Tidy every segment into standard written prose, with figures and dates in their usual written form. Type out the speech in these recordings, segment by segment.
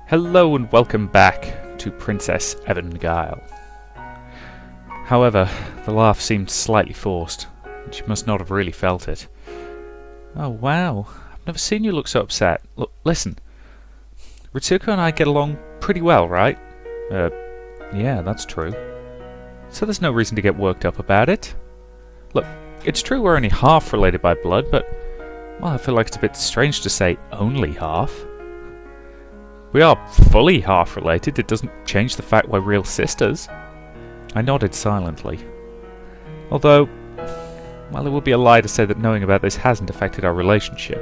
Hello and welcome back to Princess Evangile. However, the laugh seemed slightly forced, and she must not have really felt it. Oh wow, I've never seen you look so upset. Look, listen. Ritsuko and I get along pretty well, right? Yeah, that's true. So there's no reason to get worked up about it. Look, it's true we're only half related by blood, but, well, I feel like it's a bit strange to say only half. We are fully half related, it doesn't change the fact we're real sisters. I nodded silently. Although, well, it would be a lie to say that knowing about this hasn't affected our relationship.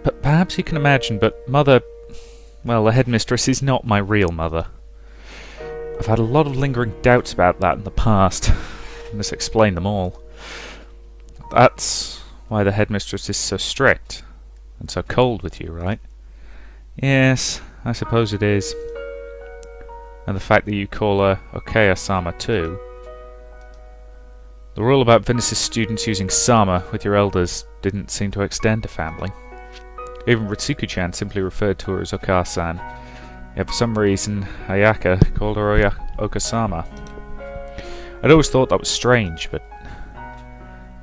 But perhaps you can imagine, but Mother, well, the headmistress is not my real mother. I've had a lot of lingering doubts about that in the past, and this explained them all. That's why the headmistress is so strict. And so cold with you, right? Yes, I suppose it is. And the fact that you call her Okaya-sama too. The rule about Venice's students using sama with your elders didn't seem to extend to family. Even Ritsuko-chan simply referred to her as Oka-san. Yet for some reason, Ayaka called her Oka-sama. I'd always thought that was strange, but...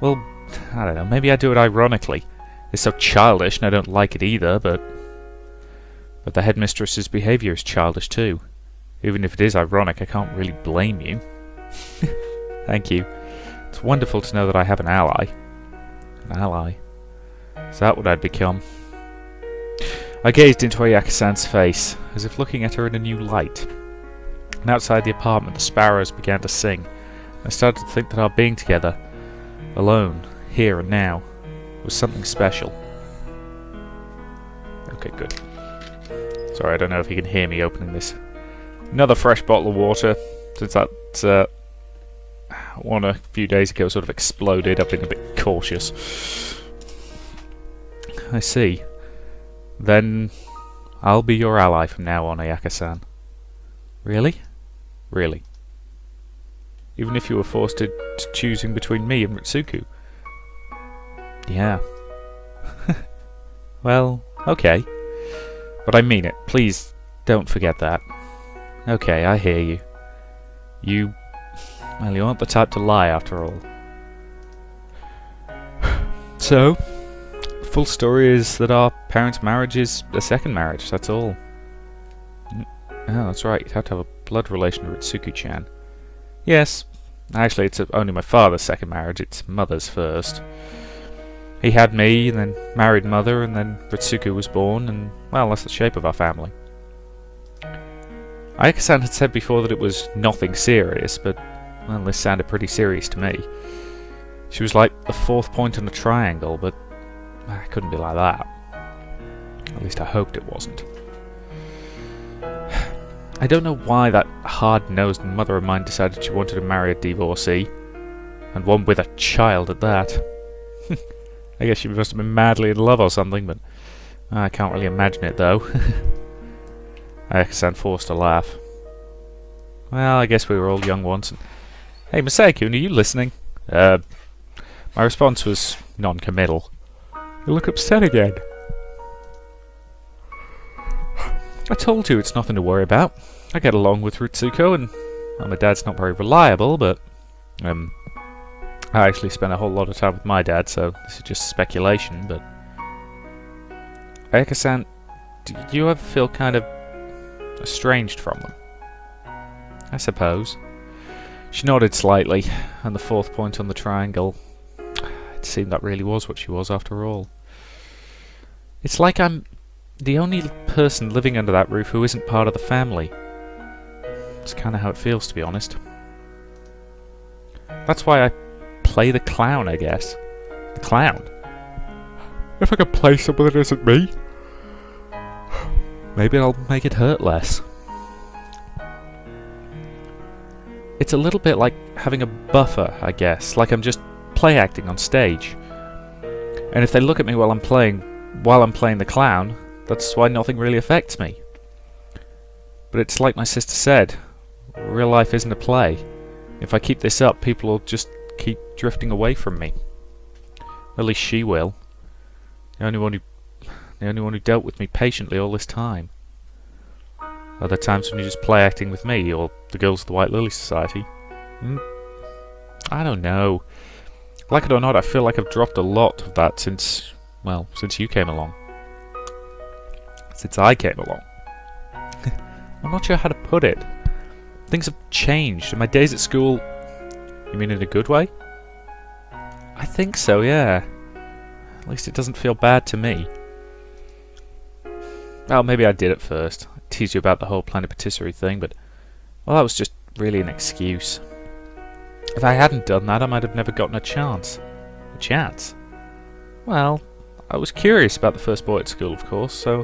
well, I don't know, maybe I do it ironically. It's so childish and I don't like it either, but the headmistress's behaviour is childish too. Even if it is ironic, I can't really blame you. Thank you. It's wonderful to know that I have an ally. An ally? Is that what I'd become? I gazed into Ayaka-san's face, as if looking at her in a new light. And outside the apartment the sparrows began to sing. I started to think that our being together, alone, here and now, was something special. Okay, good. Sorry, I don't know if you can hear me opening this. Another fresh bottle of water, since that one a few days ago sort of exploded. I've been a bit cautious. I see. Then I'll be your ally from now on, Ayaka-san. Really? Really? Even if you were forced to choosing between me and Ritsuko? Yeah. Well, okay. But I mean it. Please, don't forget that. Okay, I hear you. You aren't the type to lie after all. So, the full story is that our parents' marriage is a second marriage, that's all. Oh, that's right, you'd have to have a blood relation to Ritsuko-chan. Yes, actually it's only my father's second marriage, it's mother's first. He had me, and then married Mother, and then Ritsuko was born, and, well, that's the shape of our family. Ayaka-san had said before that it was nothing serious, but, well, this sounded pretty serious to me. She was like the fourth point on a triangle, but it couldn't be like that. At least I hoped it wasn't. I don't know why that hard-nosed mother of mine decided she wanted to marry a divorcee, and one with a child at that. I guess she must have been madly in love or something, but I can't really imagine it, though. Ayaka-san forced a laugh. Well, I guess we were all young once. And hey, Masai-kun, are you listening? My response was non-committal. You look upset again. I told you it's nothing to worry about. I get along with Ritsuko, and well, my dad's not very reliable, but I actually spent a whole lot of time with my dad, so this is just speculation, but... Ayaka-san, do you ever feel kind of estranged from them? I suppose. She nodded slightly, and the fourth point on the triangle. It seemed that really was what she was after all. It's like I'm the only person living under that roof who isn't part of the family. It's kind of how it feels, to be honest. That's why I play the clown, I guess. The clown? If I could play someone that isn't me, maybe I'll make it hurt less. It's a little bit like having a buffer, I guess. Like I'm just play acting on stage. And if they look at me while I'm playing the clown, that's why nothing really affects me. But it's like my sister said, real life isn't a play. If I keep this up, people will just keep drifting away from me. At least she will. The the only one who dealt with me patiently all this time. Other times when you just play acting with me, or the girls of the White Lily Society. I don't know. Like it or not, I feel like I've dropped a lot of that since you came along. Since I came along. I'm not sure how to put it. Things have changed, and my days at school... You mean in a good way? I think so, yeah. At least it doesn't feel bad to me. Well, maybe I did at first. I teased you about the whole planet patisserie thing, but... Well, that was just really an excuse. If I hadn't done that, I might have never gotten a chance. A chance? Well, I was curious about the first boy at school, of course, so...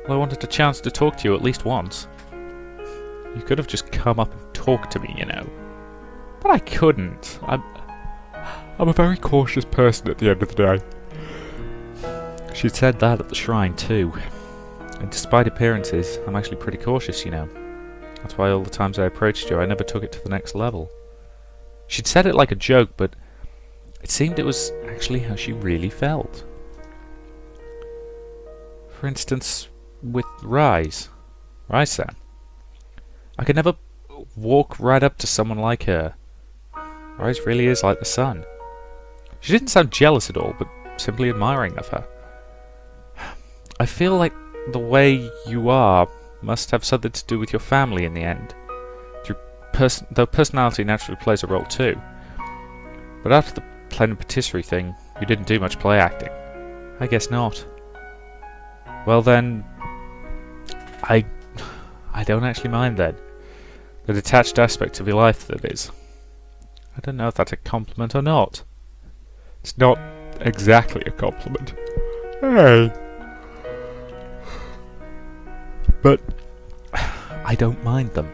Well, I wanted a chance to talk to you at least once. You could have just come up and talked to me, you know. But I couldn't. I'm a very cautious person at the end of the day. She'd said that at the shrine too. And despite appearances, I'm actually pretty cautious, you know. That's why all the times I approached you, I never took it to the next level. She'd said it like a joke, but it seemed it was actually how she really felt. For instance, with Rai-san. I could never walk right up to someone like her. Rise really is like the sun. She didn't sound jealous at all, but simply admiring of her. I feel like the way you are must have something to do with your family in the end. Though personality naturally plays a role too. But after the planet patisserie thing, you didn't do much play acting. I guess not. Well then, I don't actually mind then. The detached aspect of your life, that is. I don't know if that's a compliment or not. It's not exactly a compliment. Hey. But I don't mind them.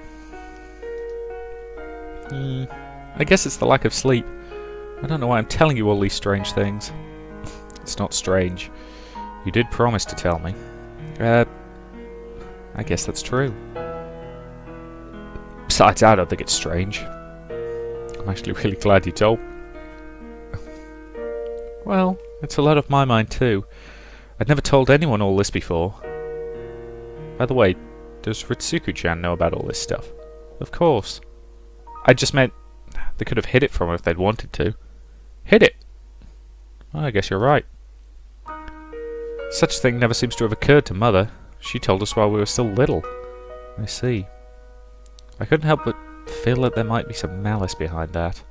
I guess it's the lack of sleep. I don't know why I'm telling you all these strange things. It's not strange. You did promise to tell me. I guess that's true. Besides, I don't think it's strange. I'm actually really glad you told. Well, it's a lot of my mind too. I'd never told anyone all this before. By the way, does Ritsuko-chan know about all this stuff? Of course. I just meant they could have hid it from her if they'd wanted to. Hid it? Well, I guess you're right. Such a thing never seems to have occurred to Mother. She told us while we were still little. I see. I couldn't help but feel that there might be some malice behind that.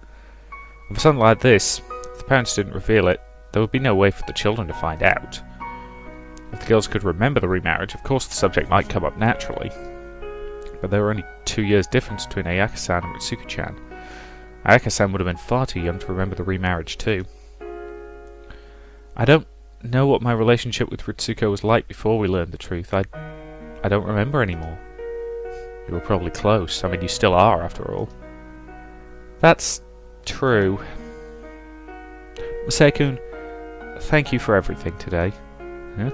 And for something like this, if the parents didn't reveal it, there would be no way for the children to find out. If the girls could remember the remarriage, of course the subject might come up naturally. But there were only 2 years difference between Ayaka-san and Ritsuko-chan. Ayaka-san would have been far too young to remember the remarriage too. I don't know what my relationship with Ritsuko was like before we learned the truth. I don't remember anymore. You were probably close. I mean, you still are, after all. That's true. Masai-kun, thank you for everything today. Yeah?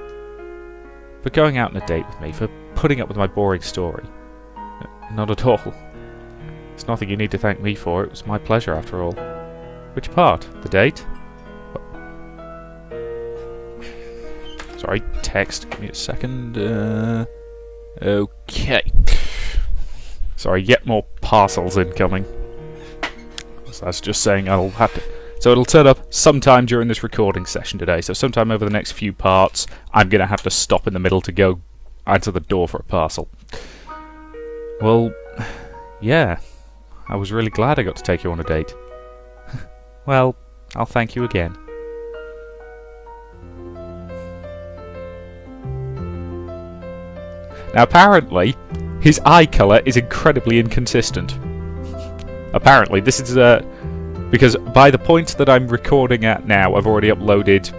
For going out on a date with me, for putting up with my boring story. Not at all. It's nothing you need to thank me for. It was my pleasure, after all. Which part? The date? Sorry, text. Give me a second. Okay. Sorry, yet more parcels incoming. So that's just saying I'll have to... So it'll turn up sometime during this recording session today. So sometime over the next few parts, I'm going to have to stop in the middle to go answer the door for a parcel. Well, yeah. I was really glad I got to take you on a date. Well, I'll thank you again. Now apparently, his eye colour is incredibly inconsistent. Apparently, this is because by the point that I'm recording at now, I've already uploaded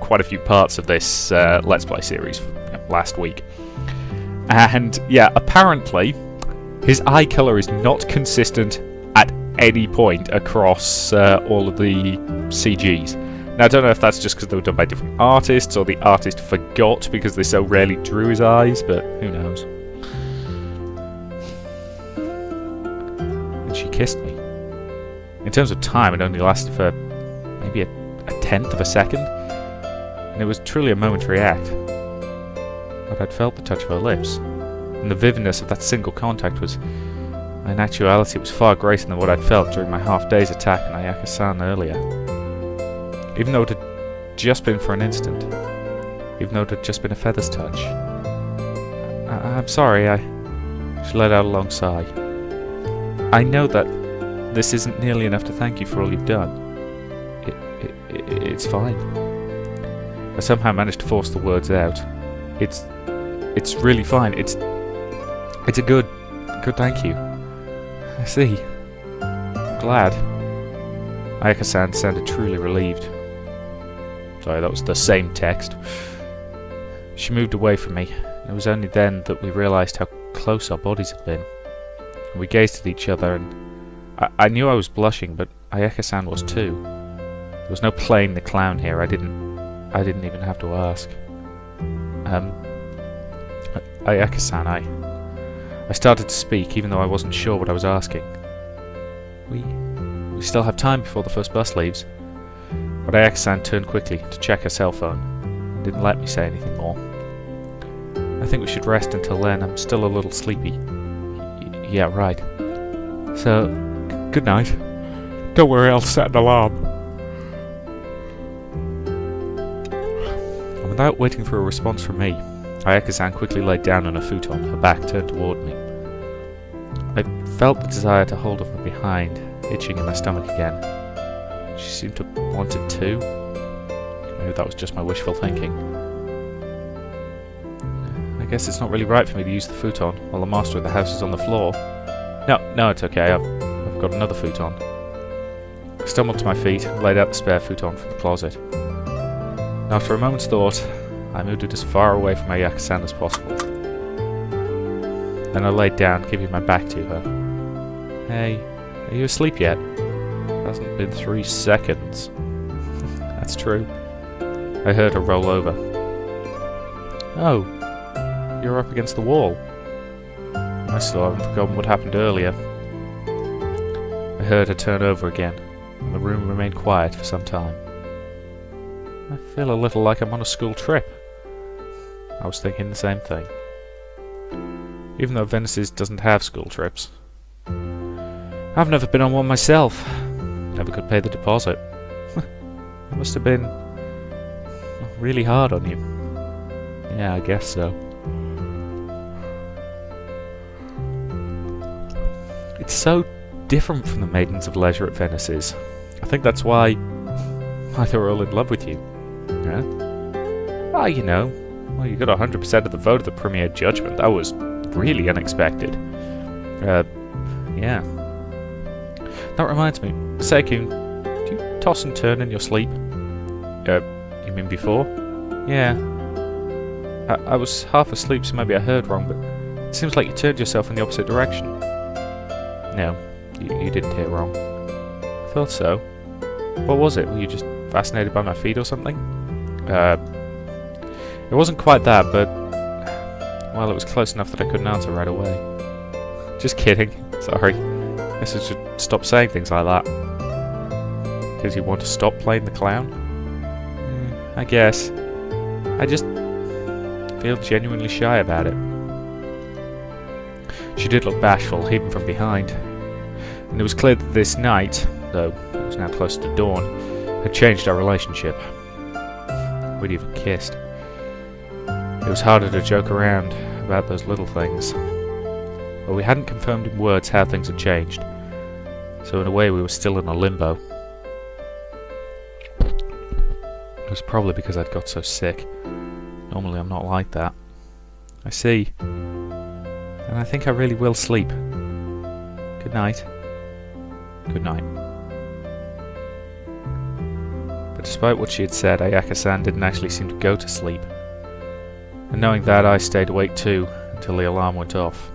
quite a few parts of this Let's Play series last week. And yeah, apparently, his eye colour is not consistent at any point across all of the CGs. Now, I don't know if that's just because they were done by different artists, or the artist forgot because they so rarely drew his eyes, but who knows. And she kissed me. In terms of time, it only lasted for maybe a tenth of a second, and it was truly a momentary act. but I'd felt the touch of her lips, and the vividness of that single contact was, in actuality, it was far greater than what I'd felt during my half-day's attack on Ayaka-san earlier. Even though it had just been for an instant, even though it had just been a feather's touch. I'm sorry, She let out a long sigh. I know that this isn't nearly enough to thank you for all you've done. It's fine. I somehow managed to force the words out. It's really fine. It's a good thank you. I see. I'm glad. Ayaka-san sounded truly relieved. Sorry, that was the same text. She moved away from me. It was only then that we realised how close our bodies had been. We gazed at each other, and I knew I was blushing, but Ayaka-san was too. There was no playing the clown here. I didn't even have to ask. Ayaka-san, I started to speak, even though I wasn't sure what I was asking. We still have time before the first bus leaves. But Ayaka-san turned quickly to check her cell phone. Didn't let me say anything more. I think we should rest until then. I'm still a little sleepy. Yeah, right. So, good night. Don't worry, I'll set an alarm. And without waiting for a response from me, Ayaka-san quickly laid down on a futon, her back turned toward me. I felt the desire to hold her from behind, itching in my stomach again. She seemed to want it too. Maybe that was just my wishful thinking. I guess it's not really right for me to use the futon while the master of the house is on the floor. No, it's okay. I've got another futon. I stumbled to my feet and laid out the spare futon from the closet. After a moment's thought, I moved it as far away from Ayaka-san as possible. Then I laid down, keeping my back to her. Hey, are you asleep yet? It hasn't been 3 seconds. That's true. I heard her roll over. Oh, you're up against the wall. I still haven't forgotten what happened earlier. I heard her turn over again, and the room remained quiet for some time. I feel a little like I'm on a school trip. I was thinking the same thing. Even though Venice's doesn't have school trips. I've never been on one myself. Never could pay the deposit. It must have been really hard on you. Yeah, I guess so. It's so different from the maidens of leisure at Venice's. I think that's why they were all in love with you. Yeah? Well, you know, you got 100% of the vote of the Premier Judgment. That was really unexpected. Yeah. That reminds me, Seikun, do you toss and turn in your sleep? You mean before? Yeah. I was half asleep, so maybe I heard wrong, but it seems like you turned yourself in the opposite direction. No, you didn't hear wrong. I thought so. What was it? Were you just fascinated by my feet or something? It wasn't quite that, but well, it was close enough that I couldn't answer right away. Just kidding. Sorry. Guess I should stop saying things like that. Because you want to stop playing the clown? I guess. I just feel genuinely shy about it. She did look bashful, even from behind. And it was clear that this night, though it was now close to dawn, had changed our relationship. We'd even kissed. It was harder to joke around about those little things. But we hadn't confirmed in words how things had changed. So in a way we were still in a limbo. It was probably because I'd got so sick. Normally I'm not like that. I see. And I think I really will sleep. Good night. Good night. But despite what she had said, Ayaka-san didn't actually seem to go to sleep. And knowing that, I stayed awake too, until the alarm went off.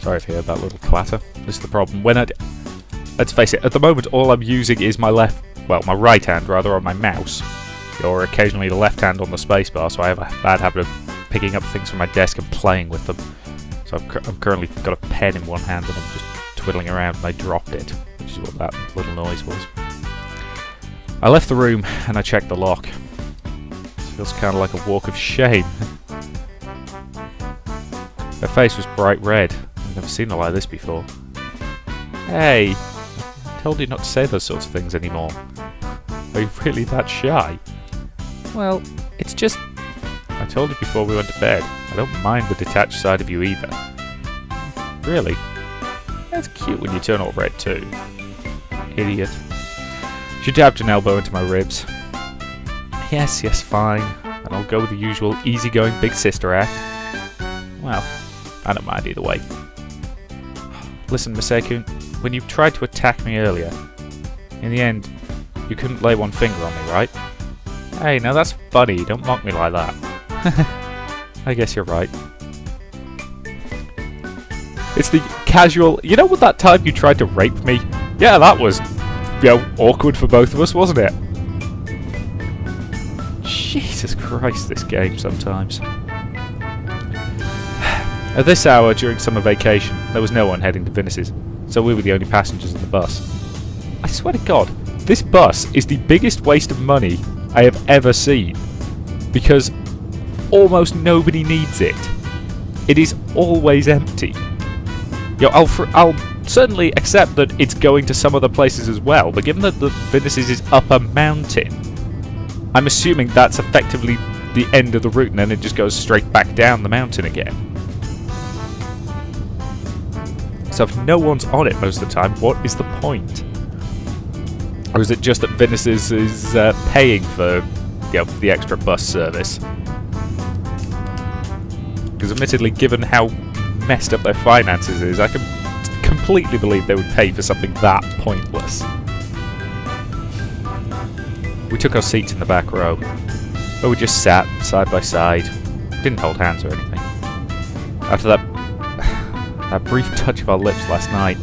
Sorry if you heard that little clatter. This is the problem. Let's face it, at the moment all I'm using is my right hand rather on my mouse. or occasionally the left hand on the spacebar, so I have a bad habit of picking up things from my desk and playing with them. So I've currently got a pen in one hand and I'm just twiddling around and I dropped it, which is what that little noise was. I left the room and I checked the lock. It feels kind of like a walk of shame. Her face was bright red. I've never seen her like this before. Hey, I told you not to say those sorts of things anymore. Are you really that shy? Well, it's just... I told you before we went to bed. I don't mind the detached side of you either. Really? That's cute when you turn all red too. Idiot. She dabbed an elbow into my ribs. Yes, fine. And I'll go with the usual easygoing big sister act. Well, I don't mind either way. Listen, Miseko, when you tried to attack me earlier, in the end, you couldn't lay one finger on me, right? Hey, now that's funny. Don't mock me like that. I guess you're right. It's the casual... You know what, that time you tried to rape me? Yeah, that was, awkward for both of us, wasn't it? Jesus Christ, this game sometimes. At this hour during summer vacation, there was no one heading to Venice's, so we were the only passengers on the bus. I swear to God, this bus is the biggest waste of money I have ever seen, because almost nobody needs it. It is always empty. I'll certainly accept that it's going to some other places as well, but given that the Venice's is up a mountain, I'm assuming that's effectively the end of the route and then it just goes straight back down the mountain again. So if no one's on it most of the time, what is the point? Or is it just that Venice's is paying for the extra bus service? Because admittedly, given how messed up their finances is, I can completely believe they would pay for something that pointless. We took our seats in the back row, where we just sat side by side, didn't hold hands or anything. After that brief touch of our lips last night,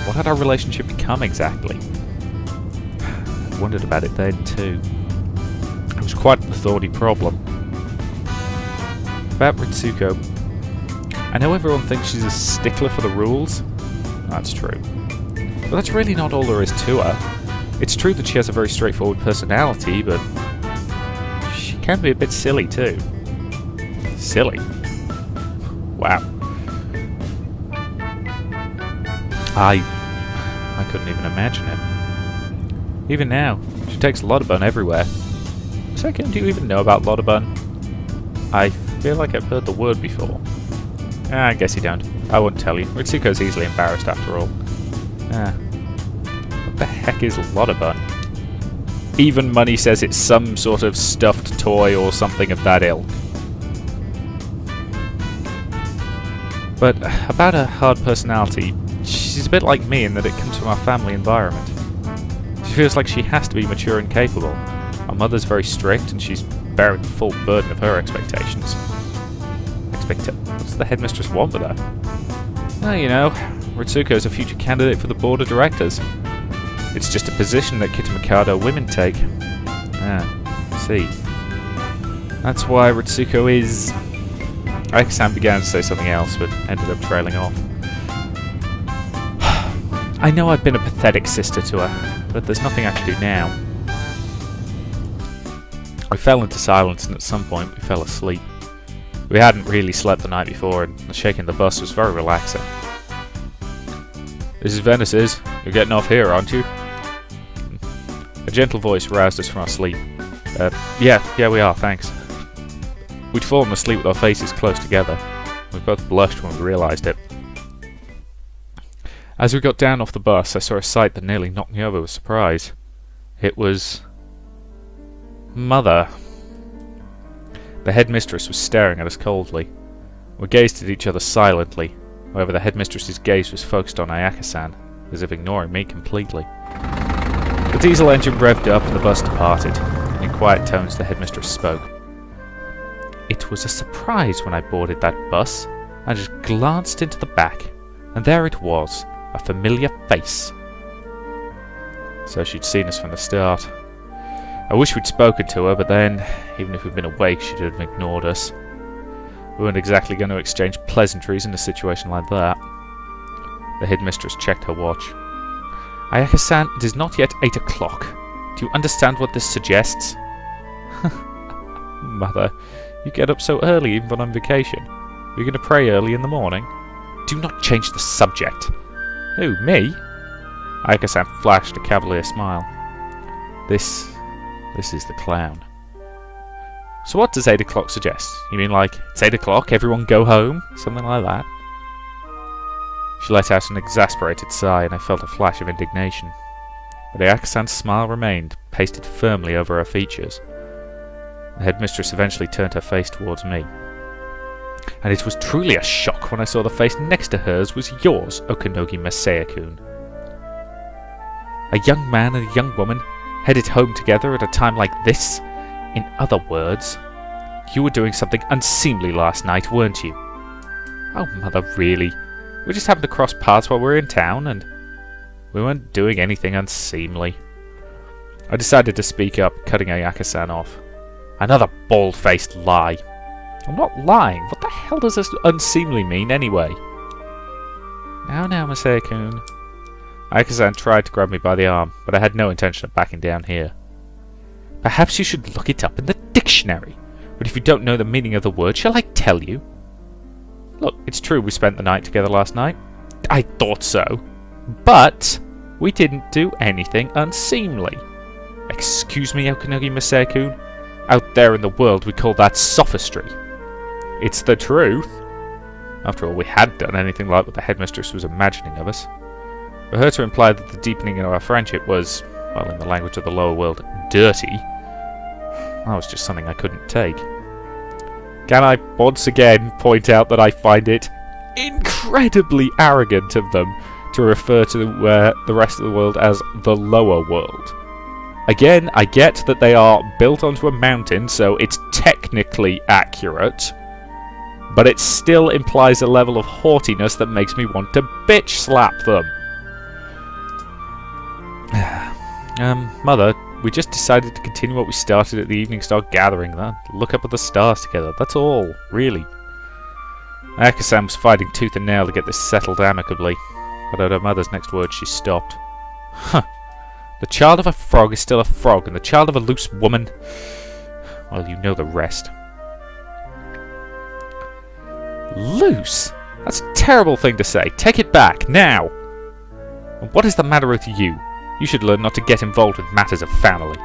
what had our relationship become exactly? I wondered about it then too. It was quite the thorny problem. About Ritsuko, I know everyone thinks she's a stickler for the rules. That's true. But that's really not all there is to her. It's true that she has a very straightforward personality, but she can be a bit silly too. Silly? Wow. I couldn't even imagine it. Even now, she takes Lodabun everywhere. Second, do you even know about Lodabun? I feel like I've heard the word before. I guess you don't. I won't tell you. Ritsuko's easily embarrassed after all. What the heck is Lodabun? Even Money says it's some sort of stuffed toy or something of that ilk. But about her hard personality, she's a bit like me in that it comes from our family environment. She feels like she has to be mature and capable. Our mother's very strict and she's bearing the full burden of her expectations. What's the headmistress want with her? Well, Ritsuko's a future candidate for the board of directors. It's just a position that Kitamikado women take. See. That's why Ritsuko is... Ayaka-san began to say something else, but ended up trailing off. I know I've been a pathetic sister to her, but there's nothing I can do now. We fell into silence, and at some point we fell asleep. We hadn't really slept the night before, and the shaking the bus was very relaxing. This is Venice's. You're getting off here, aren't you? A gentle voice roused us from our sleep. Yeah, we are, thanks. We'd fallen asleep with our faces close together. We both blushed when we realised it. As we got down off the bus, I saw a sight that nearly knocked me over with surprise. It was... Mother. The headmistress was staring at us coldly. We gazed at each other silently. However, the headmistress's gaze was focused on Ayaka-san, as if ignoring me completely. The diesel engine revved up and the bus departed. In quiet tones, the headmistress spoke. It was a surprise when I boarded that bus. I just glanced into the back, and there it was, a familiar face. So she'd seen us from the start. I wish we'd spoken to her, but then, even if we'd been awake, she'd have ignored us. We weren't exactly going to exchange pleasantries in a situation like that. The headmistress checked her watch. Ayaka-san, it is not yet 8 o'clock. Do you understand what this suggests? Mother, you get up so early even when on vacation. Are you going to pray early in the morning? Do not change the subject. Who, me? Ayaka-san flashed a cavalier smile. This is the clown. So what does 8 o'clock suggest? You mean like, it's 8 o'clock, everyone go home? Something like that? She let out an exasperated sigh, and I felt a flash of indignation. But Ayaka-san's smile remained, pasted firmly over her features. The headmistress eventually turned her face towards me. And it was truly a shock when I saw the face next to hers was yours, Okanogi Masaya-kun. A young man and a young woman headed home together at a time like this? In other words, you were doing something unseemly last night, weren't you? Oh, Mother, really? We just happened to cross paths while we were in town, and we weren't doing anything unseemly. I decided to speak up, cutting Ayaka-san off. Another bald-faced lie. I'm not lying. What the hell does this unseemly mean, anyway? Now, Masaya-kun. Ayaka-san tried to grab me by the arm, but I had no intention of backing down here. Perhaps you should look it up in the dictionary. But if you don't know the meaning of the word, shall I tell you? Look, it's true we spent the night together last night. I thought so. But we didn't do anything unseemly. Excuse me, Okanogi Masaya-kun. Out there in the world we call that sophistry. It's the truth. After all, we hadn't done anything like what the headmistress was imagining of us. For her to imply that the deepening of our friendship was, well, in the language of the lower world, dirty, that was just something I couldn't take. Can I once again point out that I find it incredibly arrogant of them to refer to the rest of the world as the lower world? Again, I get that they are built onto a mountain, so it's technically accurate, but it still implies a level of haughtiness that makes me want to bitch slap them. Mother, we just decided to continue what we started at the Evening Star Gathering, look up at the stars together, that's all, really. Ayaka-san was fighting tooth and nail to get this settled amicably, but at her mother's next word she stopped. Huh. The child of a frog is still a frog, and the child of a loose woman... well, you know the rest. Loose? That's a terrible thing to say. Take it back, now! And what is the matter with you? You should learn not to get involved with matters of family.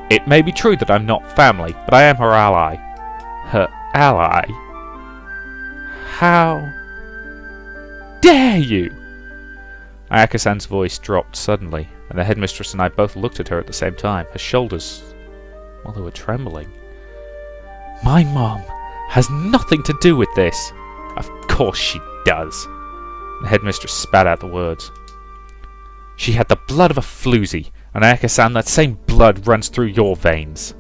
It may be true that I'm not family, but I am her ally. Her ally? How dare you? Ayaka-san's voice dropped suddenly, and the headmistress and I both looked at her at the same time. Her shoulders, well, they were trembling. My mom has nothing to do with this. Of course she does. The headmistress spat out the words. She had the blood of a floozy, and Ayaka-san, that same blood runs through your veins.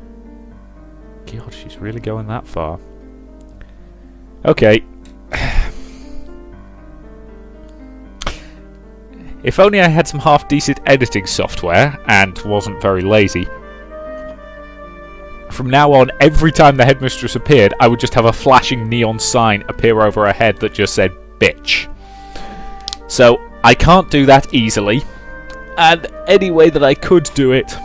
God, she's really going that far. Okay. If only I had some half-decent editing software, and wasn't very lazy. From now on, every time the headmistress appeared, I would just have a flashing neon sign appear over her head that just said, bitch. So, I can't do that easily. And any way that I could do it,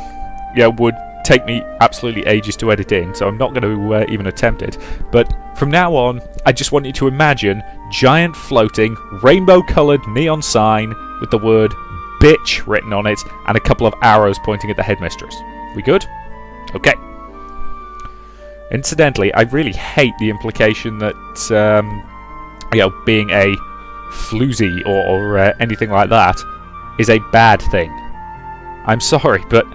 would take me absolutely ages to edit in, so I'm not going to even attempt it. But from now on, I just want you to imagine giant floating, rainbow-coloured neon sign with the word bitch written on it and a couple of arrows pointing at the headmistress. We good? Okay. Incidentally, I really hate the implication that, being a floozy or anything like that is a bad thing. I'm sorry, but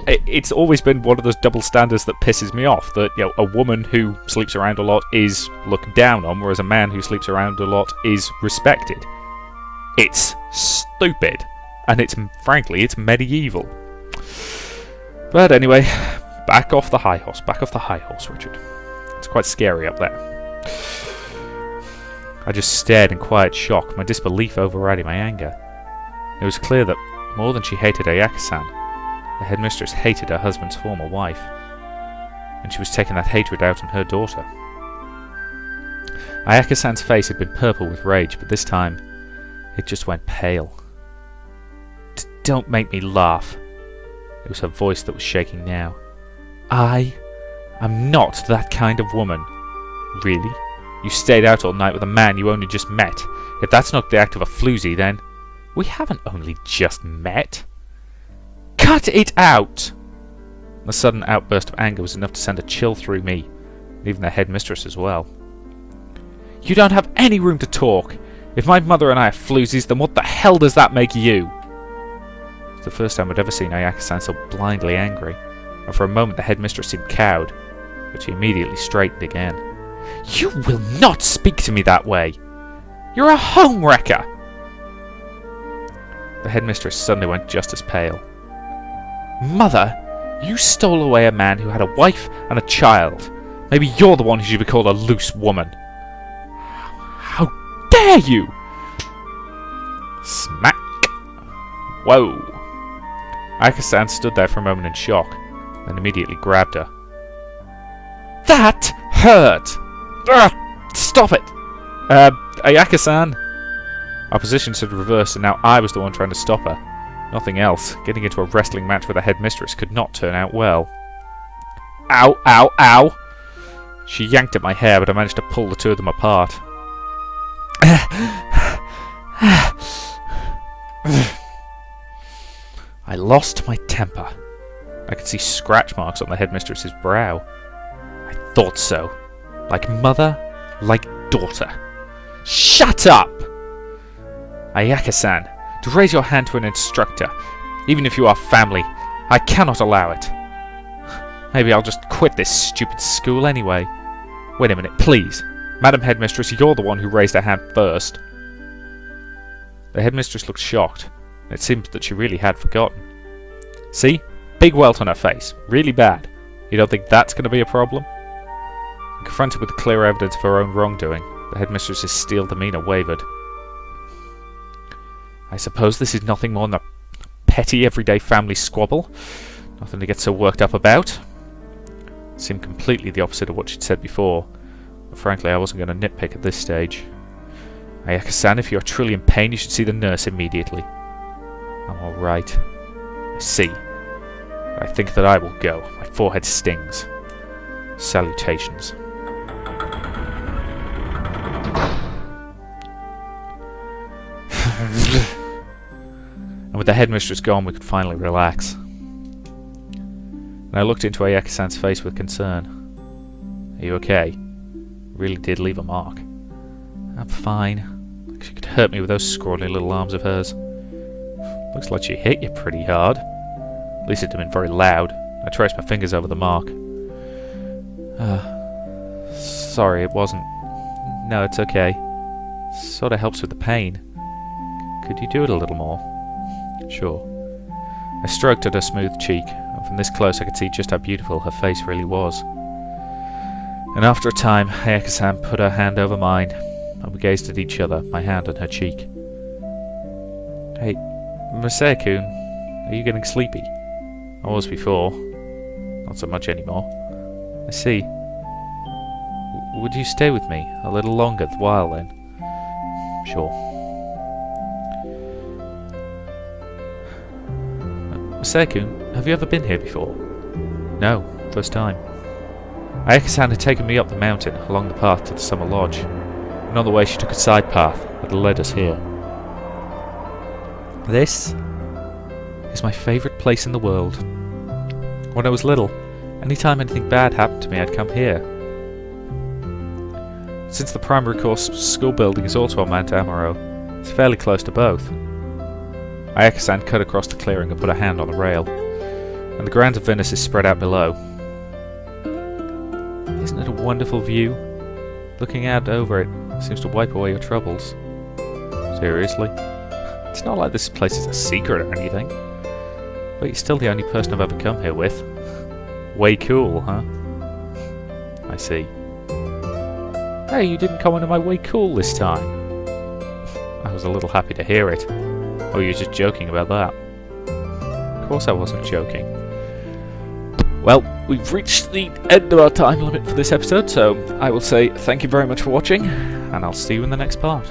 it's always been one of those double standards that pisses me off. That a woman who sleeps around a lot is looked down on, whereas a man who sleeps around a lot is respected. It's stupid, and it's medieval. But anyway, back off the high horse, Richard. It's quite scary up there. I just stared in quiet shock, my disbelief overriding my anger. It was clear that more than she hated Ayaka-san, The headmistress hated her husband's former wife, and she was taking that hatred out on her daughter. Ayaka-san's face had been purple with rage, but this time it just went pale. Don't make me laugh. It was her voice that was shaking now. I am not that kind of woman. Really? You stayed out all night with a man you only just met. If that's not the act of a floozy, then we haven't only just met. Cut it out! The sudden outburst of anger was enough to send a chill through me, and even the headmistress as well. You don't have any room to talk. If my mother and I are floozies, then what the hell does that make you? It's the first time I'd ever seen Ayaka-san so blindly angry, and for a moment the headmistress seemed cowed, but she immediately straightened again. You will not speak to me that way! You're a home wrecker! The headmistress suddenly went just as pale. Mother, you stole away a man who had a wife and a child. Maybe you're the one who should be called a loose woman. How dare you! Smack! Whoa! Ayaka-san stood there for a moment in shock, then immediately grabbed her. That hurt! Stop it! Ayaka-san! Our positions had reversed and now I was the one trying to stop her. Nothing else. Getting into a wrestling match with a headmistress could not turn out well. Ow, ow, ow! She yanked at my hair, but I managed to pull the two of them apart. I lost my temper. I could see scratch marks on the headmistress's brow. I thought so. Like mother, like daughter. Shut up! Ayaka-san, to raise your hand to an instructor, even if you are family, I cannot allow it. Maybe I'll just quit this stupid school anyway. Wait a minute, please. Madam Headmistress, you're the one who raised her hand first. The headmistress looked shocked. It seemed that she really had forgotten. See? Big welt on her face. Really bad. You don't think that's going to be a problem? Confronted with the clear evidence of her own wrongdoing, the headmistress's steel demeanour wavered. I suppose this is nothing more than a petty everyday family squabble. Nothing to get so worked up about. It seemed completely the opposite of what she'd said before, but frankly I wasn't going to nitpick at this stage. Ayaka-san, if you're truly in pain, you should see the nurse immediately. I'm alright. I see. But I think that I will go. My forehead stings. Salutations. And with the headmistress gone, we could finally relax. And I looked into Ayaka-san's face with concern. Are you okay? It really did leave a mark. I'm fine. Like she could hurt me with those scrawny little arms of hers. Looks like she hit you pretty hard. At least it had been very loud. I traced my fingers over the mark. Sorry, it wasn't. No, it's okay. Sorta helps with the pain. Could you do it a little more? Sure. I stroked at her smooth cheek, and from this close I could see just how beautiful her face really was. And after a time, Ayaka-san put her hand over mine, and we gazed at each other, my hand on her cheek. Hey, Masaya-kun, are you getting sleepy? I was before. Not so much anymore. I see. Would you stay with me a little longer while then? Sure. Masaya-kun, have you ever been here before? No, first time. Ayaka-san had taken me up the mountain, along the path to the summer lodge, and on the way she took a side path that led us here. This is my favourite place in the world. When I was little, any time anything bad happened to me, I'd come here. Since the primary course school building is also on Mount Amaro, it's fairly close to both. Ayaka-san cut across the clearing and put a hand on the rail, and the grounds of Venice is spread out below. Isn't it a wonderful view? Looking out over it seems to wipe away your troubles. Seriously? It's not like this place is a secret or anything. But you're still the only person I've ever come here with. Way cool, huh? I see. Hey, you didn't come into my way cool this time. I was a little happy to hear it. Oh, you're just joking about that. course I wasn't joking. Well, we've reached the end of our time limit for this episode, so I will say thank you very much for watching, and I'll see you in the next part.